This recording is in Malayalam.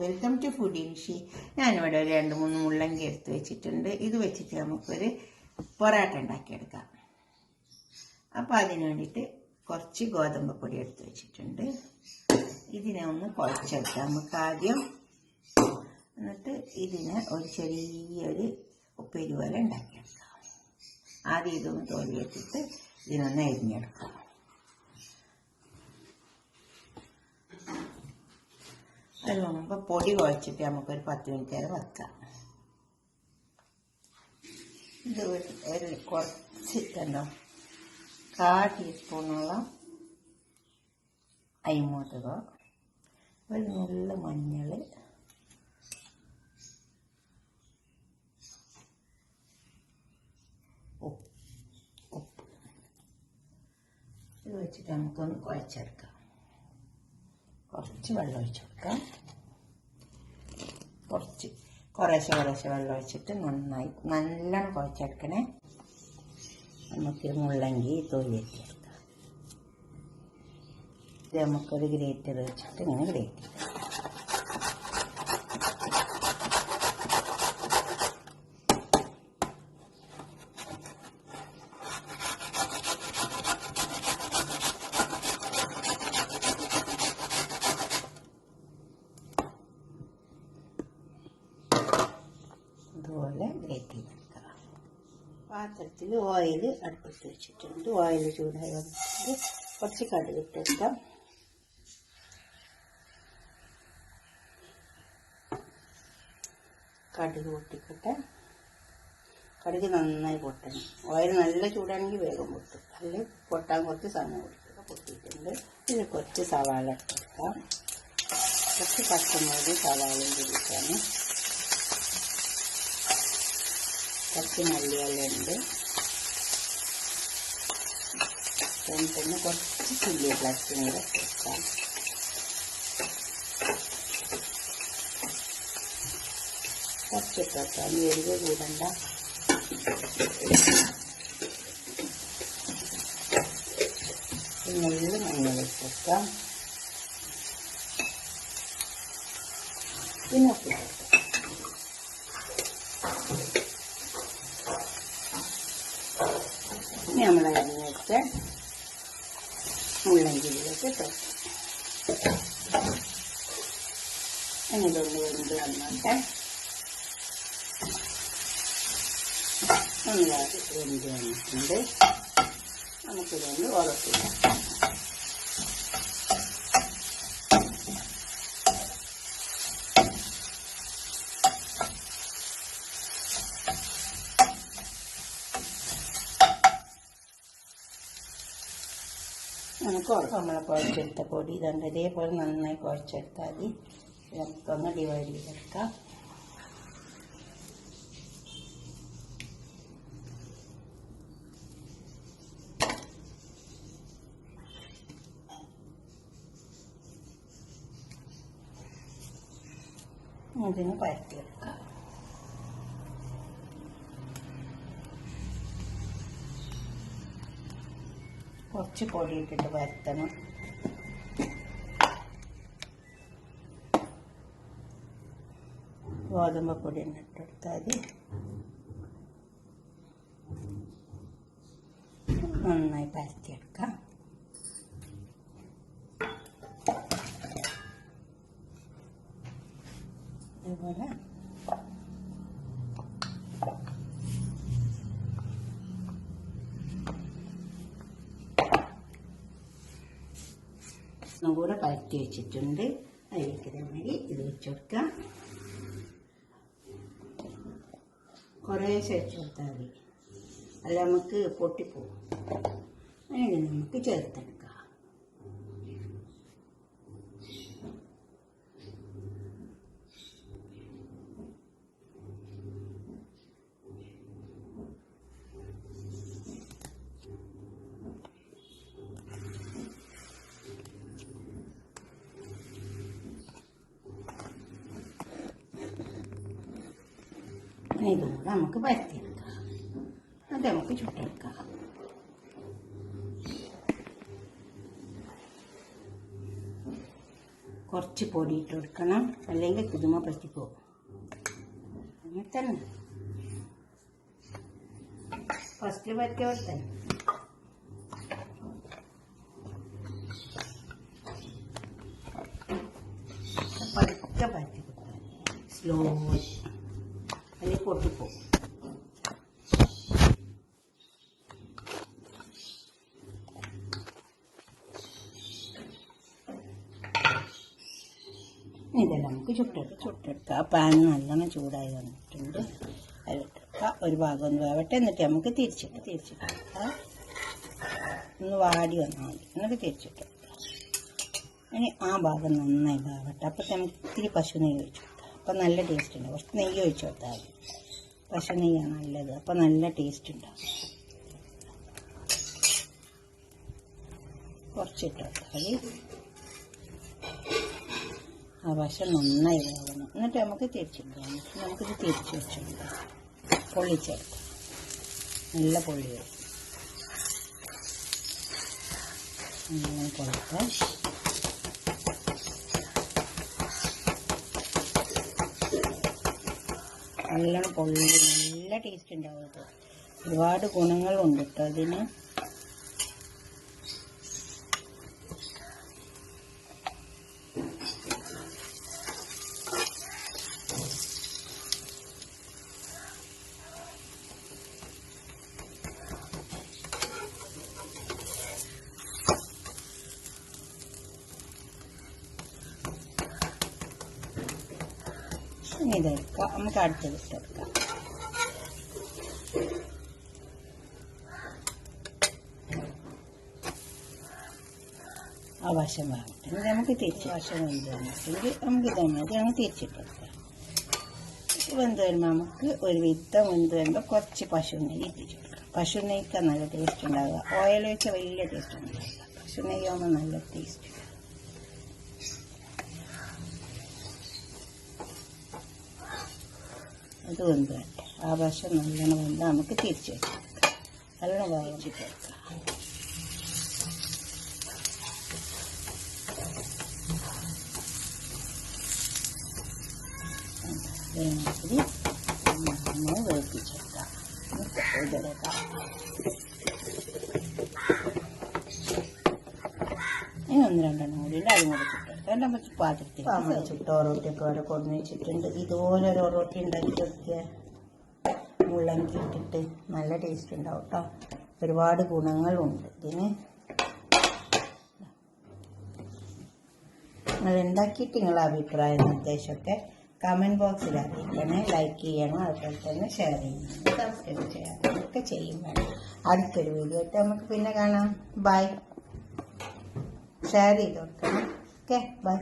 Welcome to food ഇൻഷി. ഞാനിവിടെ ഒരു 2-3 മുള്ളങ്കി എടുത്ത് വെച്ചിട്ടുണ്ട്. ഇത് വെച്ചിട്ട് നമുക്കൊരു പൊറാട്ട ഉണ്ടാക്കിയെടുക്കാം. അപ്പോൾ അതിന് വേണ്ടിയിട്ട് കുറച്ച് ഗോതമ്പ് പൊടി എടുത്ത് വെച്ചിട്ടുണ്ട്. ഇതിനെ ഒന്ന് കുഴച്ചെടുക്കാം നമുക്ക് ആദ്യം. എന്നിട്ട് ഇതിനെ ഒരു ചെറിയൊരു ഉപ്പേരി പോലെ ഉണ്ടാക്കിയെടുക്കാം. ആദ്യം ഇതൊന്ന് തോലിയെടുത്തിട്ട് ഇതിനൊന്ന് അരിഞ്ഞെടുക്കാം. അത് മുമ്പ് പൊടി കുഴച്ചിട്ട് നമുക്കൊരു 10 മിനിറ്റ് വരെ വെക്കാം. ഇത് ഒരു കുറച്ച് കണ്ടോ 1/4 ടീസ്പൂണോളം അരിമുളക്, ഒരു നുള്ളു മഞ്ഞൾ, ഉപ്പ് ഇത് വെച്ചിട്ട് നമുക്കൊന്ന് കുഴച്ചെടുക്കാം. കുറച്ച് വെള്ളം ഒഴിച്ചു കൊടുക്കാം. കുറേശ്ശെ വെള്ളം ഒഴിച്ചിട്ട് നല്ലോണം കുഴച്ചെടുക്കണേ. നമുക്ക് മുള്ളങ്കി തൊലിയെത്തിയെടുക്കാം. ഇത് നമുക്കൊരു ഗ്രേറ്റർ വെച്ചിട്ട് ഇങ്ങനെ ഗ്രേറ്റ് ചെയ്യാം. ഇതുപോലെ ഗ്രേറ്റ് ചെയ്തെടുക്കുക. പാത്രത്തിൽ ഓയിൽ അടുപ്പത്ത് വെച്ചിട്ടുണ്ട്. ഓയിൽ ചൂടായി വന്നിട്ട് കുറച്ച് കടുക് ഇട്ടെടുക്കാം. കടുക് പൊട്ടിക്കട്ടെ. കടുക് നന്നായി പൊട്ടണം. ഓയിൽ നല്ല ചൂടാണെങ്കിൽ വേഗം പൊട്ടും. അല്ലെങ്കിൽ പൊട്ടാൻ കുറച്ച് സമയം കൊടുക്കുക. പൊട്ടിയിട്ടുണ്ട്. ഇതിൽ കുറച്ച് സവാള ഇട്ടെടുക്കാം. കുറച്ച് പച്ചമുളക് സവാളയും കൂടിയിട്ടാണ്. കുറച്ച് മല്ലിയിലയുണ്ട്. പിന്നെ കുറച്ച് ചില്ലി ഫ്ലേക്സും കൂടെ ഇട്ടെടുക്കാം. കുറച്ചിട്ടേക്കാം. എരിവ് കൂടണ്ട. നെല്ല് മഞ്ഞൾ ഇട്ടേക്കാം. പിന്നെ ഉപ്പ് ഇട്ടേക്കാം. ഇനി നമ്മൾ അരിഞ്ഞ് വെച്ച മുള്ളങ്കിയിലേക്ക് ഇട്ടേക്കാം. ഇതൊന്ന് വെന്ത് വന്നോട്ടെ. നന്നായി വെന്ത് വന്നിട്ടുണ്ട്. നമുക്കിതൊന്ന് ഉറപ്പിക്കാം. നമുക്ക് നമ്മളെ കുഴച്ചെടുത്ത പൊടി ഇതുണ്ട്. ഇതേപോലെ നന്നായി കുഴച്ചെടുത്താൽ മതി. നമുക്കൊന്ന് ഡിവൈഡ് ചെയ്തെടുക്കാം. ഇതിന് പരത്തിയെടുക്കാം. കുറച്ച് പൊടി ഇട്ടിട്ട് പരത്തണം. ഗോതമ്പ് പൊടി ഇട്ടെടുത്താൽ നന്നായി പരത്തിയെടുക്കാം. ഇതുപോലെ കൂടെ പരത്തി വെച്ചിട്ടുണ്ട്. അതിലേക്ക് തന്നെ ഇത് വെച്ച് കൊടുക്കാം. കുറേശ്ശെ വെച്ച് കൊടുത്താൽ മതി, അല്ല നമുക്ക് പൊട്ടിപ്പോവും. അതിന് നമുക്ക് ചേർത്തെടുക്കാം. ഇതും കൂടെ നമുക്ക് പരത്തിയെടുക്കാം. അത് നമുക്ക് ചുട്ടെടുക്കാം. കുറച്ച് പൊടി ഇട്ട് കൊടുക്കണം, അല്ലെങ്കിൽ കുതുമ പറ്റിപ്പോവും. അങ്ങനെ തന്നെ ഫസ്റ്റ് പറ്റിയ പോലെ തന്നെ പതുക്കെ പറ്റി കൊടുത്താൽ സ്ലോ, അല്ലെങ്കിൽ പൊട്ടിപ്പോവും. ഇതെല്ലാം നമുക്ക് ചുട്ടെടുക്കാം. പാൻ നല്ലോണം ചൂടായി വന്നിട്ടുണ്ട്. അതിലിട്ടെടുക്കാം. ഒരു ഭാഗം ഒന്ന് വേവട്ടെ, എന്നിട്ട് നമുക്ക് തിരിച്ചിട്ടെടുക്കാം. ഒന്ന് വാടി വന്നാൽ മതി, എന്നിട്ട് തിരിച്ചിട്ടെടുക്കാം. ഇനി ആ ഭാഗം നന്നായി വേവട്ടെ. അപ്പം നമുക്ക് ഇത്തിരി പശു നെയ്യ് ഒഴിച്ചു കൊടുക്കാം. അപ്പം നല്ല ടേസ്റ്റ് ഉണ്ടാവും. കുറച്ച് നെയ്യ് ഒഴിച്ചു കൊടുത്താൽ മതി. പശു നെയ്യാണ് നല്ലത്, അപ്പം നല്ല ടേസ്റ്റ് ഉണ്ടാവും. കുറച്ചിട്ട് കൊടുത്താൽ ആ വശം നന്നായി വേകണം. എന്നിട്ട് നമുക്ക് തിരിച്ചിടാം. നമുക്കിത് തിരിച്ച് വെച്ചെടുക്കാം. പൊള്ളിച്ചെടുക്കാം. നല്ല പൊള്ളി വരും. അങ്ങനെ പൊളിക്കാം. നല്ലോണം പൊള്ളി നല്ല ടേസ്റ്റ് ഉണ്ടാവും. ഇത് ഒരുപാട് ഗുണങ്ങളുണ്ട് കേട്ടോ അതിന്. ഇതെടുക്കാം. നമുക്ക് അടുത്തത് ഇട്ടെടുക്കാം. ആ വശം വാങ്ങിട്ട് നമുക്ക് തിരിച്ച് വശം വെന്ത് വന്നിട്ടുണ്ടെങ്കിൽ നമുക്ക് ഇതേമാതിരി അങ്ങ് തിരിച്ചിട്ടെടുക്കാം. വെന്ത് വരുമ്പോൾ നമുക്ക് ഒരു വിധം വെന്ത് വരുമ്പോൾ കുറച്ച് പശു നെയ്യ് ഇട്ടിച്ച് കൊടുക്കാം. പശു നെയ്ക്ക് നല്ല ടേസ്റ്റ് ഉണ്ടാവുക. ഓയിൽ വെച്ചാൽ വലിയ ടേസ്റ്റ് ഉണ്ടാവില്ല. പശു നെയ്യാകുമ്പോൾ നല്ല ടേസ്റ്റ്. അത് വെന്ത് വരട്ടെ. ആ വശം നല്ലോണം വെന്ത് നമുക്ക് തിരിച്ച് വെച്ചെടുക്കാം. നല്ലോണം വായിച്ചിട്ട് വെക്കാം. അതേമാതിരി നമ്മൾ വേവിച്ചെടുക്കാം. ഇതിലേക്കാം. ഇനി ഒന്ന് രണ്ടെണ്ണം കൂടി ഉണ്ട്. അതും കൂടെ ചുട്ടെടുക്കാം. എല്ലാം വെച്ച് പാത്രത്തിൽ ചുട്ട ഒറോട്ടിയൊക്കെ അവിടെ കൊണ്ടു വെച്ചിട്ടുണ്ട്. ഇതുപോലെ ഒരു ഒറോട്ടി ഉണ്ടാക്കി വെക്കുക. മുള്ളങ്കി ഇട്ടിട്ട് നല്ല ടേസ്റ്റ് ഉണ്ടാവും കേട്ടോ. ഒരുപാട് ഗുണങ്ങളുണ്ട് ഇതിന്. നിങ്ങൾ ഉണ്ടാക്കിയിട്ട് നിങ്ങളുടെ അഭിപ്രായം നിർദ്ദേശമൊക്കെ കമൻറ്റ് ബോക്സിൽ അറിയിക്കണേ. ലൈക്ക് ചെയ്യണം, അതുപോലെ തന്നെ ഷെയർ ചെയ്യണം, സബ്സ്ക്രൈബ് ചെയ്യണം ഒക്കെ ചെയ്യും വേണം. അടുത്തൊരു വീഡിയോ ആയിട്ട് നമുക്ക് പിന്നെ കാണാം. ബൈ. ഷെയർ ചെയ്ത് കൊടുക്കണം. Okay, by.